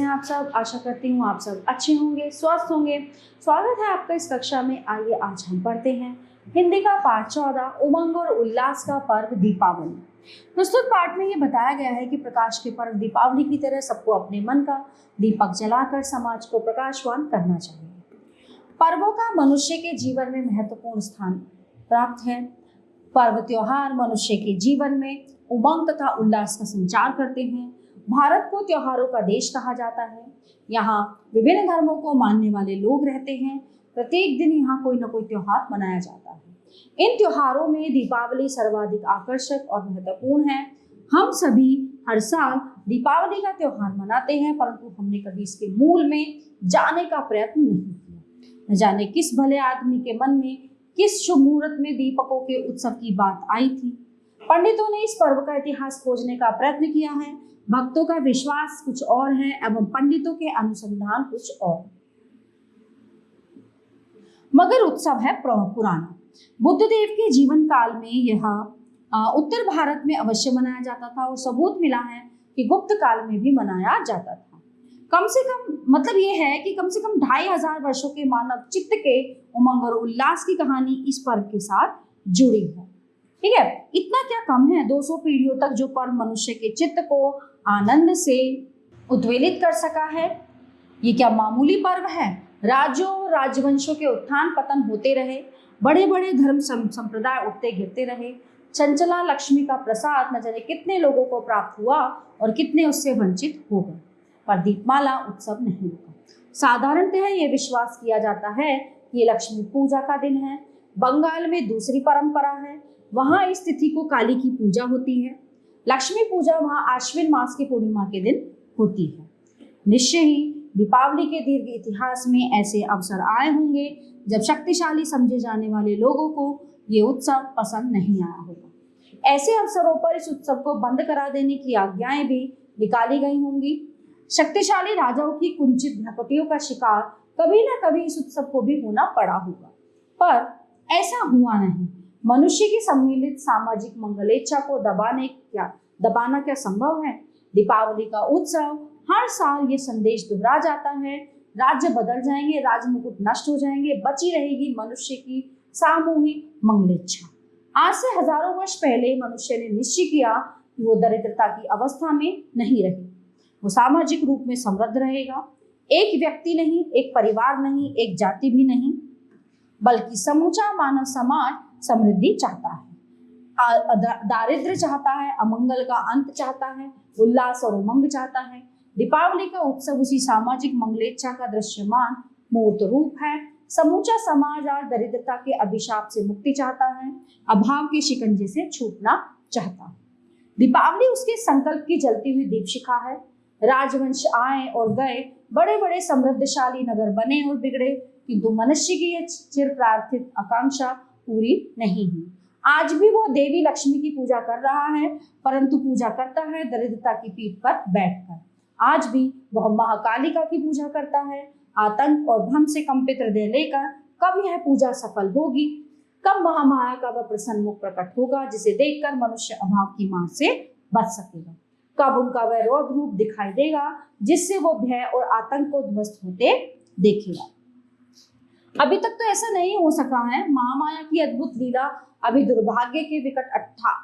हैं आप सब? आशा करती हूँ आप सब अच्छे होंगे, स्वस्थ होंगे। स्वागत है आपका इस कक्षा में। आइए आज हम पढ़ते हैं हिंदी का पाठ 14, उमंग और उल्लास का पर्व दीपावली। प्रस्तुत पाठ में ये बताया गया है कि प्रकाश के पर्व दीपावली की तरह सबको अपने मन का दीपक जलाकर समाज को प्रकाशवान करना चाहिए। पर्वों का मनुष्य के जीवन में महत्वपूर्ण स्थान प्राप्त है। पर्व त्योहार मनुष्य के जीवन में उमंग तथा उल्लास का संचार करते हैं। भारत को त्योहारों का देश कहा जाता है। यहाँ विभिन्न धर्मों को मानने वाले लोग रहते हैं। प्रत्येक दिन यहाँ कोई न कोई त्योहार मनाया जाता है। इन त्योहारों में दीपावली सर्वाधिक आकर्षक और महत्वपूर्ण है। हम सभी हर साल दीपावली का त्योहार मनाते हैं, परंतु हमने कभी इसके मूल में जाने का प्रयत्न नहीं किया। न जाने किस भले आदमी के मन में किस शुभ मुहूर्त में दीपकों के उत्सव की बात आई थी। पंडितों ने इस पर्व का इतिहास खोजने का प्रयत्न किया है। भक्तों का विश्वास कुछ और है एवं पंडितों के अनुसंधान कुछ और, मगर उत्सव है पुराना। बुद्ध देव के जीवन काल में यह उत्तर भारत में अवश्य मनाया जाता था और सबूत मिला है कि गुप्त काल में भी मनाया जाता था। कम से कम मतलब ये है कि कम से कम 2500 वर्षों के मानव चित्त के उमंग और उल्लास की कहानी इस पर्व के साथ जुड़ी है। ठीक है, इतना क्या कम है? 200 पीढ़ियों तक जो पर्व मनुष्य के चित्त को आनंद से उद्वेलित कर सका है, ये क्या मामूली पर्व है? राज्यों और राजवंशों के उत्थान पतन होते रहे, बड़े बड़े धर्म संप्रदाय उठते गिरते रहे, चंचला लक्ष्मी का प्रसाद न जाने कितने लोगों को प्राप्त हुआ और कितने उससे वंचित हो गए, पर दीपमाला उत्सव नहीं हुआ। साधारणतः ये विश्वास किया जाता है कि ये लक्ष्मी पूजा का दिन है। बंगाल में दूसरी परंपरा है, वहां इस तिथि को काली की पूजा होती है। लक्ष्मी पूजा वहां आश्विन मास की पूर्णिमा के दिन होती है। निश्चय ही दीपावली के दीर्घ इतिहास में ऐसे अवसर आए होंगे जब शक्तिशाली समझे जाने वाले लोगों को ये उत्सव पसंद नहीं आया होगा। ऐसे अवसरों पर इस उत्सव को बंद करा देने की आज्ञाएं भी निकाली गई होंगी। शक्तिशाली राजाओं की कुंचित भ्रकुटियों का शिकार कभी ना कभी इस उत्सव को भी होना पड़ा होगा, पर ऐसा हुआ नहीं। मनुष्य की सम्मिलित सामाजिक मंगलेच्छा को दबाना क्या संभव है? दीपावली का उत्सव हर साल ये संदेश दोहरा जाता है, राज्य बदल जाएंगे, राजमुकुट नष्ट हो जाएंगे, बची रहेगी मनुष्य की सामूहिक मंगलेच्छा। आज से हजारों वर्ष पहले मनुष्य ने निश्चय किया कि वो दरिद्रता की अवस्था में नहीं रहे, वो सामाजिक रूप में समृद्ध रहेगा। एक व्यक्ति नहीं, एक परिवार नहीं, एक जाति भी नहीं, बल्कि समूचा मानव समाज समृद्धि चाहता है, दारिद्र्य चाहता है, अमंगल का अंत चाहता है, उल्लास और उमंग चाहता है। दीपावली का उत्सव उसी सामाजिक मंगलेच्छा का दृश्यमान मूर्त रूप है। समूचा समाज आज दरिद्रता के अभिशाप से मुक्ति चाहता है, अभाव के शिकंजे से छूटना चाहता है। दीपावली उसके संकल्प की जलती हुई दीपशिखा है। राजवंश आए और गए, बड़े बड़े समृद्धशाली नगर बने और बिगड़े, किंतु मनुष्य की यह चिर प्रार्थित आकांक्षा पूरी नहीं हुई। आज भी वो देवी लक्ष्मी की पूजा कर रहा है, परंतु पूजा करता है दरिद्रता की पीठ पर बैठकर। आज भी वह महाकालिका की पूजा करता है, आतंक और भ्रम से कंपित हृदय लेकर। कब यह पूजा सफल होगी? कब महामाया का वह प्रसन्न मुख प्रकट होगा जिसे देखकर मनुष्य अभाव की मार से बच सकेगा? कब उनका वह रौद्र रूप दिखाई देगा जिससे वो भय और आतंक को ध्वस्त होते देखेगा? अभी तक तो ऐसा नहीं हो सका है। महामाया की अद्भुत लीला अभी दुर्भाग्य के विकट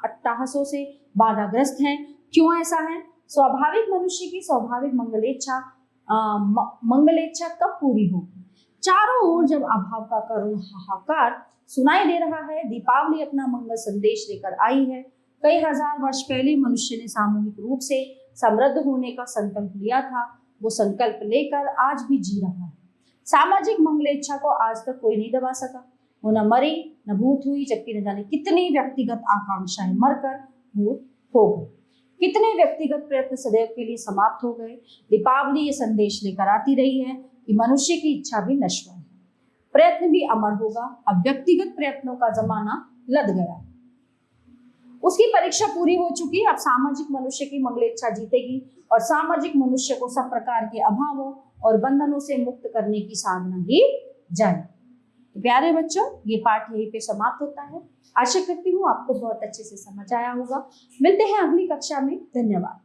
अट्टहासों से बाधाग्रस्त है। क्यों ऐसा है? स्वाभाविक मनुष्य की स्वाभाविक मंगलेच्छा कब पूरी होगी? चारों ओर जब अभाव का करुण हाहाकार सुनाई दे रहा है, दीपावली अपना मंगल संदेश लेकर आई है। कई हजार वर्ष पहले मनुष्य ने सामूहिक रूप से समृद्ध होने का संकल्प लिया था, वो संकल्प लेकर आज भी जी रहा है। सामाजिक मंगलेच्छा को आज तक कोई नहीं दबा सका। वो न मरी न भूत हुई, जबकि न जाने कितनी व्यक्तिगत आकांक्षाएं मरकर भूत हो गई, कितने व्यक्तिगत प्रयत्न सदैव के लिए समाप्त हो गए। दीपावली ये संदेश लेकर आती रही है कि मनुष्य की इच्छा भी नश्वर है, प्रयत्न भी अमर होगा। अब व्यक्तिगत प्रयत्नों का जमाना लद गया, उसकी परीक्षा पूरी हो चुकी। अब सामाजिक मनुष्य की मंगलेच्छा जीतेगी और सामाजिक मनुष्य को सब प्रकार के अभावों और बंधनों से मुक्त करने की साधना ही जाने। तो प्यारे बच्चों, ये पाठ यहीं पे समाप्त होता है। आशा करती हूँ आपको बहुत अच्छे से समझ आया होगा। मिलते हैं अगली कक्षा में। धन्यवाद।